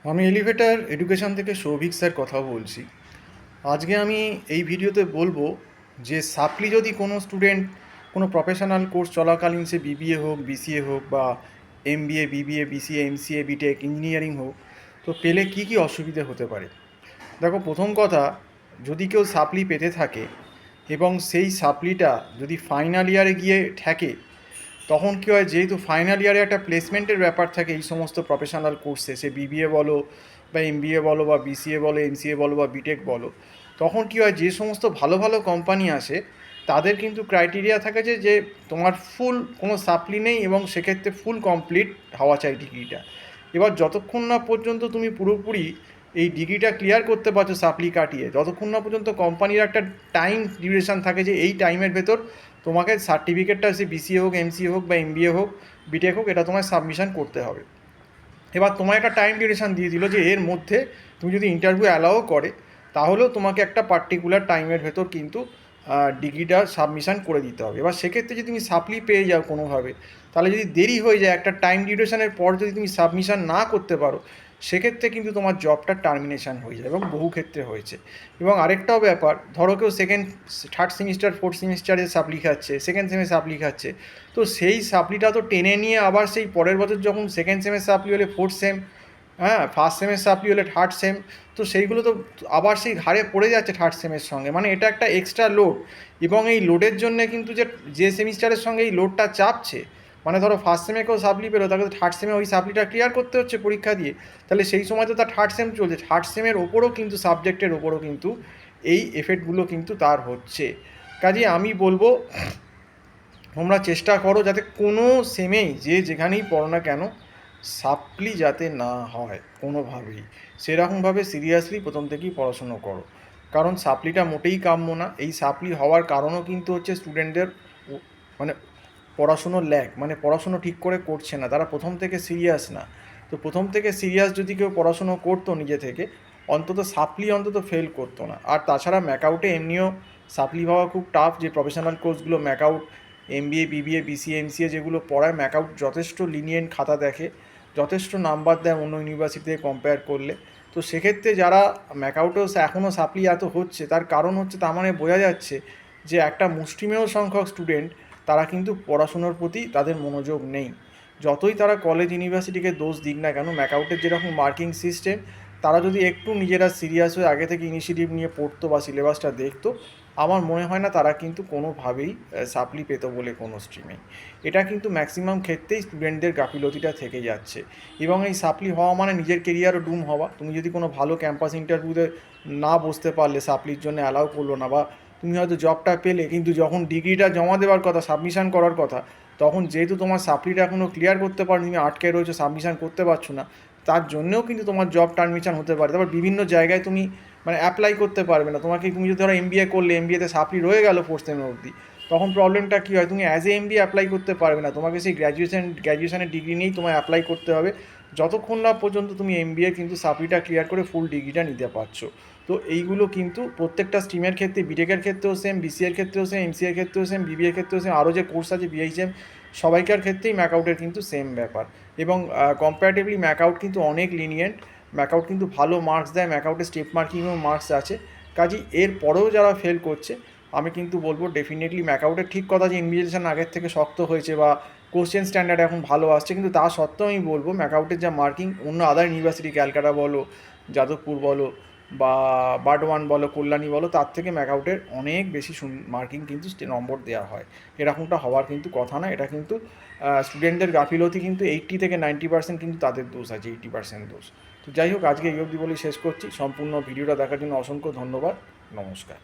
আমি elevator education থেকে Souvik sir কথা বলছি। আজকে আমি এই ভিডিওতে বলবো যে সাপ্লি যদি কোনো স্টুডেন্ট কোনো প্রফেশনাল কোর্স চলাকালীন, সে বিবিএ হোক, বিসিএ হোক, বা MBA, BBA, BCA, MCA, BTech, engineering হোক, তো পেলে কী কী অসুবিধে হতে পারে। দেখো, প্রথম কথা, যদি কেউ সাপ্লি পেতে থাকে এবং সেই সাপ্লিটা যদি ফাইনাল ইয়ারে গিয়ে ঠেকে, তখন কী হয়, যেহেতু ফাইনাল ইয়ারে একটা প্লেসমেন্টের ব্যাপার থাকে এই সমস্ত প্রফেশনাল কোর্সে, সে বিবিএ বলো বা এমবিএ বলো বা বিসিএ বলো, এমসিএ বলো বা বিটেক বলো, তখন কী হয়, যে সমস্ত ভালো ভালো কোম্পানি আসে তাদের কিন্তু ক্রাইটেরিয়া থাকে যে তোমার ফুল কোনো সাপ্লি নেই এবং সেক্ষেত্রে ফুল কমপ্লিট হওয়া চাই ডিগ্রিটা। এবার যতক্ষণ না পর্যন্ত তুমি পুরোপুরি এই ডিগ্রিটা ক্লিয়ার করতে পারছো সাপ্লি কাটিয়ে, যতক্ষণ না পর্যন্ত কোম্পানির একটা টাইম ডিউরেশান থাকে যে এই টাইমের ভেতর তোমাকে সার্টিফিকেটটা, সে বিসিএ হোক, এমসিএ হোক বা এমবিএ হোক, বিটেক হোক, এটা তোমায় সাবমিশন করতে হবে। এবার তোমার একটা টাইম ডিউরেশান দিয়ে দিল যে এর মধ্যে তুমি যদি ইন্টারভিউ অ্যালাও করে তাহলেও তোমাকে একটা পার্টিকুলার টাইমের ভেতর কিন্তু ডিগ্রিটা সাবমিশন করে দিতে হবে। এবার সেক্ষেত্রে যদি তুমি সাপ্লি পেয়ে যাও কোনোভাবে, তাহলে যদি দেরি হয়ে যায়, একটা টাইম ডিউরেশনের পর যদি তুমি সাবমিশন না করতে পারো, সেক্ষেত্রে কিন্তু তোমার জবটা টার্মিনেশন হয়ে যায়, এবং বহু ক্ষেত্রে হয়েছে। এবং আরেকটাও ব্যাপার, ধরো কেউ থার্ড সেমিস্টার, ফোর্থ সেমিস্টারে সাপ্লি খাচ্ছে, সেকেন্ড সেমে সাপ্লি খাচ্ছে, তো সেই সাপ্লিটা তো টেনে নিয়ে আবার সেই পরের বছর যখন সেকেন্ড সেমের সাপ্লি হলে ফোর্থ সেম, হ্যাঁ, ফার্স্ট সেমের সাপ্লি হলে থার্ড সেম, তো সেইগুলো তো আবার সেই ঘাড়ে পড়ে যাচ্ছে থার্ড সেমের সঙ্গে, মানে এটা একটা এক্সট্রা লোড। এবং এই লোডের জন্যে কিন্তু যে সেমিস্টারের সঙ্গে এই লোডটা চাপছে, মানে ধরো ফার্স্ট সেমে কেউ সাপ্লি পেলো, তাকে তো থার্ড সেমে ওই সাপ্লিটা ক্লিয়ার করতে হচ্ছে পরীক্ষা দিয়ে, তাহলে সেই সময় তো তার থার্ড সেম চলছে, থার্ড সেমের ওপরও কিন্তু সাবজেক্টের ওপরও কিন্তু এই এফেক্টগুলো কিন্তু তার হচ্ছে। কাজে আমি বলবো, তোমরা চেষ্টা করো যাতে কোনো সেমেই, যে যেখানেই পড়ো না কেন, সাপ্লি যাতে না হয় কোনোভাবেই। সেরকমভাবে সিরিয়াসলি প্রথম থেকেই পড়াশুনো করো, কারণ সাপ্লিটা মোটেই কাম্য না। এই সাপ্লি হওয়ার কারণও কিন্তু হচ্ছে স্টুডেন্টদের মানে পড়াশুনোর ল্যাক, মানে পড়াশুনো ঠিক করে করছে না, তারা প্রথম থেকে সিরিয়াস না। তো প্রথম থেকে সিরিয়াস যদি কেউ পড়াশুনো করতো নিজে থেকে, অন্তত সাপ্লি অন্তত ফেল করতো না। আর তাছাড়া ম্যাকআউটে এমনিও সাপ্লি পাওয়া খুব টাফ। যে প্রফেশনাল কোর্সগুলো MAKAUT, MBA, BBA, BCA, MCA যেগুলো পড়ায়, ম্যাকআউট যথেষ্ট লিনিয়েন্ট খাতা দেখে, যথেষ্ট নাম্বার দেয় অন্য ইউনিভার্সিটি থেকে কম্পেয়ার করলে। তো সেক্ষেত্রে যারা ম্যাকআউটেও এখনও সাপ্লি এত হচ্ছে, তার কারণ হচ্ছে, তার মানে বোঝা যাচ্ছে যে একটা মুষ্টিমেয় সংখ্যক স্টুডেন্ট, তারা কিন্তু পড়াশুনোর প্রতি তাদের মনোযোগ নেই। যতই তারা কলেজ ইউনিভার্সিটিকে দোষ দিক না কেন, ম্যাকআউটের যেরকম মার্কিং সিস্টেম, তারা যদি একটু নিজেরা সিরিয়াস হয়ে আগে থেকে ইনিশিয়েটিভ নিয়ে পড়তো বা সিলেবাসটা দেখতো, আমার মনে হয় না তারা কিন্তু কোনোভাবেই সাপ্লি পেতো বলে কোনো স্ট্রিমে। এটা কিন্তু ম্যাক্সিমাম ক্ষেত্রেই স্টুডেন্টদের গাফিলতিটা থেকে যাচ্ছে। এবং এই সাপ্লি হওয়া মানে নিজের কেরিয়ারও ডুম হওয়া। তুমি যদি কোনো ভালো ক্যাম্পাস ইন্টারভিউতে না বসতে পারলে, সাপ্লির জন্য অ্যালাউ করলো না, বা তুমি হয়তো জবটা পেলে কিন্তু যখন ডিগ্রিটা জমা দেওয়ার কথা, সাবমিশন করার কথা, তখন যেহেতু তোমার সাপ্লিটা এখনও ক্লিয়ার করতে পারো, তুমি আটকে রয়েছো, সাবমিশন করতে পারছো না, তার জন্যেও কিন্তু তোমার জব টার্মিনেশন হতে পারে। তারপর বিভিন্ন জায়গায় তুমি মানে অ্যাপ্লাই করতে পারবে না। তুমি যদি ধরো এমবিএ করলে, এমবিএতে সাপ্লি রয়ে গেল ফোর্থ সেম অবধি, তখন প্রবলেমটা কী হয়, তুমি অ্যাজ এ এমবিএ অ্যাপ্লাই করতে পারবে না, তোমাকে সেই গ্র্যাজুয়েশনের ডিগ্রি নিয়েই তোমায় অ্যাপ্লাই করতে হবে, যতক্ষণ না পর্যন্ত তুমি এমবিএ কিন্তু সাপ্লিটা ক্লিয়ার করে ফুল ডিগ্রিটা নিতে পারছো। তো এইগুলো কিন্তু প্রত্যেকটা স্ট্রিমের ক্ষেত্রে, বিটেকের ক্ষেত্রেও সেম, বিসিএর ক্ষেত্রেও সেম, এমসিএর ক্ষেত্রেও সেম, বিবিএর ক্ষেত্রেও সেম, আরও যে কোর্স আছে বিএইচএম, সবাইকার ক্ষেত্রেই ম্যাকআউটের কিন্তু সেম ব্যাপার। এবং কম্প্যারেটিভলি ম্যাকআউট কিন্তু অনেক লিনিয়েন্ট, ম্যাকআউট কিন্তু ভালো মার্কস দেয়, ম্যাকআউটে স্টেপ মার্কিংয়েও মার্কস আছে। কাজেই এর পরেও যারা ফেল করছে, আমি কিন্তু বলবো ডেফিনেটলি ম্যাকআউটের ঠিক কথা যে ইনভিজিলেশন আগের থেকে শক্ত হয়েছে বা কোশ্চেন স্ট্যান্ডার্ড এখন ভালো আসছে, কিন্তু তা সত্ত্বেও আমি বলবো ম্যাকআউটের যা মার্কিং, অন্য আদার ইউনিভার্সিটি, ক্যালকাটা বলো, যাদবপুর বলো, বা বার্ডওয়ান বলো, কল্যাণী বলো, তার থেকে ম্যাকআউটের অনেক বেশি মার্কিং কিন্তু নম্বর দেওয়া হয়। এরকমটা হওয়ার কিন্তু কথা না। এটা কিন্তু স্টুডেন্টদের গাফিলতি, কিন্তু 80 থেকে 90% কিন্তু তাদের দোষ আছে, 80% দোষ। তো যাই হোক, আজকে এই অবধি বলেই শেষ করছি। সম্পূর্ণ ভিডিওটা দেখার জন্য অসংখ্য ধন্যবাদ। নমস্কার।